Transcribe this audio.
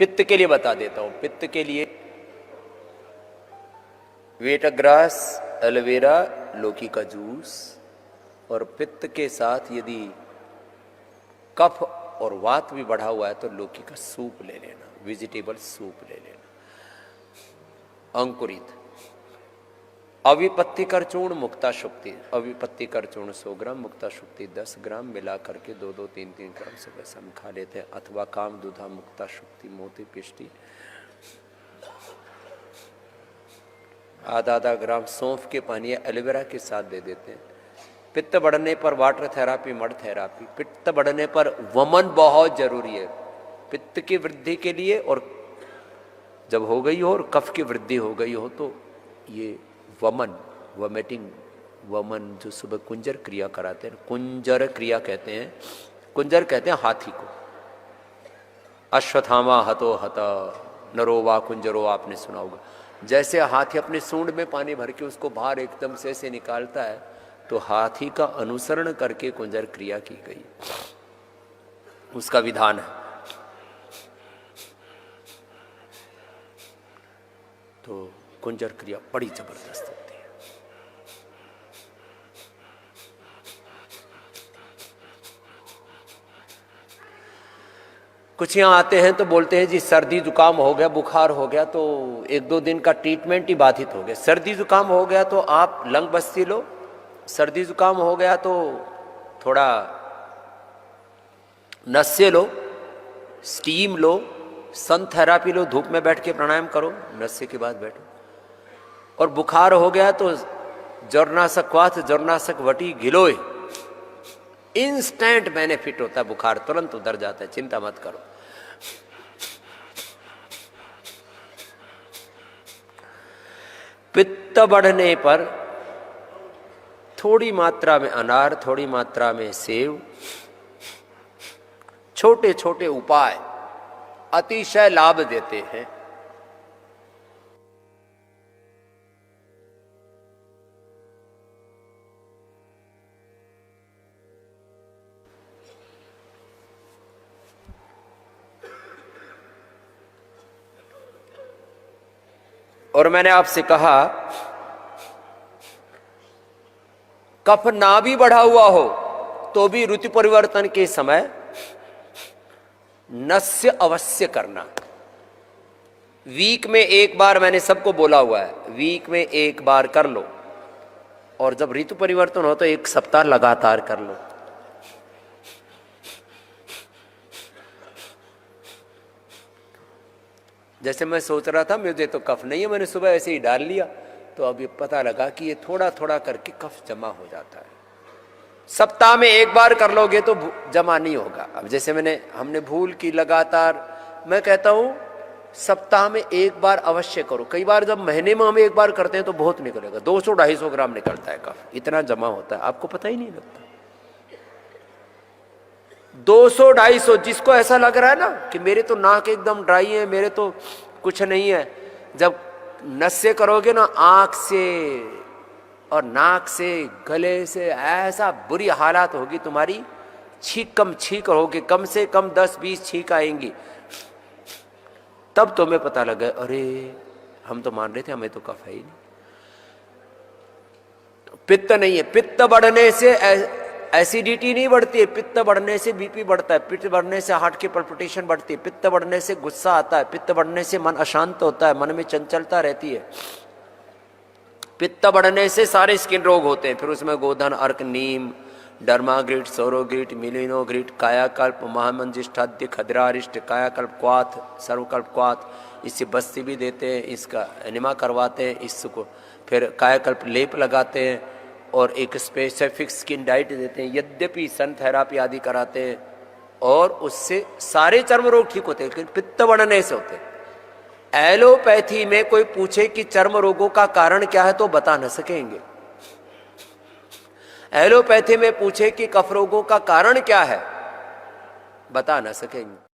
पित्त के लिए बता देता हूं। पित्त के लिए वेटग्रास, एलोवेरा, लौकी का जूस, और पित्त के साथ यदि कफ और वात भी बढ़ा हुआ है तो लौकी का सूप ले लेना, वेजिटेबल सूप ले लेना। अंकुरित अविपत्तिकर चूर्ण, मुक्ता शुक्ति। अविपत्तिकर चूर्ण 100 ग्राम, मुक्ता शुक्ति 10 ग्राम मिला करके 2-2, 3-3 ग्राम सुबह शाम खा लेते हैं। अथवा काम दूधा, मुक्ता शुक्ति, मोती पिष्टी आधा ग्राम सौंफ के पानी या एलोवेरा के साथ दे देते हैं। पित्त बढ़ने पर वाटर थेरापी, मड थेरापी। पित्त बढ़ने पर वमन बहुत जरूरी है पित्त की वृद्धि के लिए, और जब हो गई हो और कफ की वृद्धि हो गई हो तो ये वमन, वोमिटिंग, वमन जो सुबह कुंजर क्रिया कराते हैं, कुंजर क्रिया कहते हैं। कुंजर कहते हैं हाथी को। अश्वत्थामा हतो हता नरो वा कुंजरो, आपने सुना होगा। जैसे हाथी अपने सूंड में पानी भर के उसको बाहर एकदम से निकालता है, तो हाथी का अनुसरण करके कुंजर क्रिया की गई, उसका विधान है। तो कुंजर क्रिया बड़ी जबरदस्त होती है। कुछ यहाँ आते हैं तो बोलते हैं जी सर्दी जुकाम हो गया, बुखार हो गया, तो 1-2 दिन का ट्रीटमेंट ही बाधित हो गया। सर्दी जुकाम हो गया तो आप लंग बस्ती लो, सर्दी जुकाम हो गया तो थोड़ा नस्से लो, स्टीम लो, सन थेरापी लो, धूप में बैठ के प्राणायाम करो, नस्से के बाद बैठो। और बुखार हो गया तो जरनाशक क्वाथ, जरनाशक वटी गिलोय, इंस्टेंट बेनिफिट होता है, बुखार तुरंत उतर जाता है, चिंता मत करो। पित्त बढ़ने पर थोड़ी मात्रा में अनार, थोड़ी मात्रा में सेव, छोटे छोटे उपाय अतिशय लाभ देते हैं। और मैंने आपसे कहा कफ ना भी बढ़ा हुआ हो तो भी ऋतु परिवर्तन के समय नस्य अवश्य करना। वीक में 1 बार, मैंने सबको बोला हुआ है, वीक में 1 बार कर लो, और जब ऋतु परिवर्तन हो तो 1 सप्ताह लगातार कर लो। जैसे मैं सोच रहा था मुझे तो कफ नहीं है, मैंने सुबह ऐसे ही डाल लिया, तो अब ये पता लगा कि ये थोड़ा थोड़ा करके कफ जमा हो जाता है। सप्ताह में 1 बार कर लोगे तो जमा नहीं होगा। अब जैसे हमने भूल की लगातार, मैं कहता हूं सप्ताह में 1 बार अवश्य करो। कई बार जब महीने में हम 1 बार करते हैं तो बहुत निकलेगा, 200-250 ग्राम निकलता है कफ, इतना जमा होता है, आपको पता ही नहीं लगता। 200-250, जिसको ऐसा लग रहा है ना कि मेरे तो नाक एकदम ड्राई है, मेरे तो कुछ नहीं है, जब नस्य करोगे ना, आंख से और नाक से, गले से, ऐसा बुरी हालात होगी तुम्हारी, छींक होगी, कम से कम 10-20 छींक आएंगी। तब तुम्हें पता लगा अरे हम तो मान रहे थे हमें तो कफ है ही नहीं। पित्त नहीं है, पित्त बढ़ने से एसिडिटी नहीं बढ़ती है, पित्त बढ़ने से बीपी बढ़ता है, पित्त बढ़ने से हार्ट की पल्पिटेशन बढ़ती है, पित्त बढ़ने से गुस्सा आता है, पित्त बढ़ने से मन अशांत होता है, मन में चंचलता रहती है, पित्त बढ़ने से सारे स्किन रोग होते हैं। फिर उसमें गोधन, अर्क, नीम, डर्माग्रिट, सौरोग्रिट, मिलिनोग्रिट, कायाकल्प, महामंजिष्ठाद्य, खद्रारिष्ट, कायाकल्प क्वाथ, सर्वकल्प क्वाथ, इससे बस्ती भी देते हैं, इसका एनिमा करवाते हैं, इसको फिर कायाकल्प लेप लगाते हैं, और एक स्पेसिफिक स्किन डाइट देते हैं। यद्यपि सन थेरापी आदि कराते हैं, और उससे सारे चर्म रोग ठीक होते हैं, लेकिन पित्त बढ़ने से होते हैं। एलोपैथी में कोई पूछे कि चर्म रोगों का कारण क्या है तो बता न सकेंगे। एलोपैथी में पूछे कि कफ रोगों का कारण क्या है, बता न सकेंगे।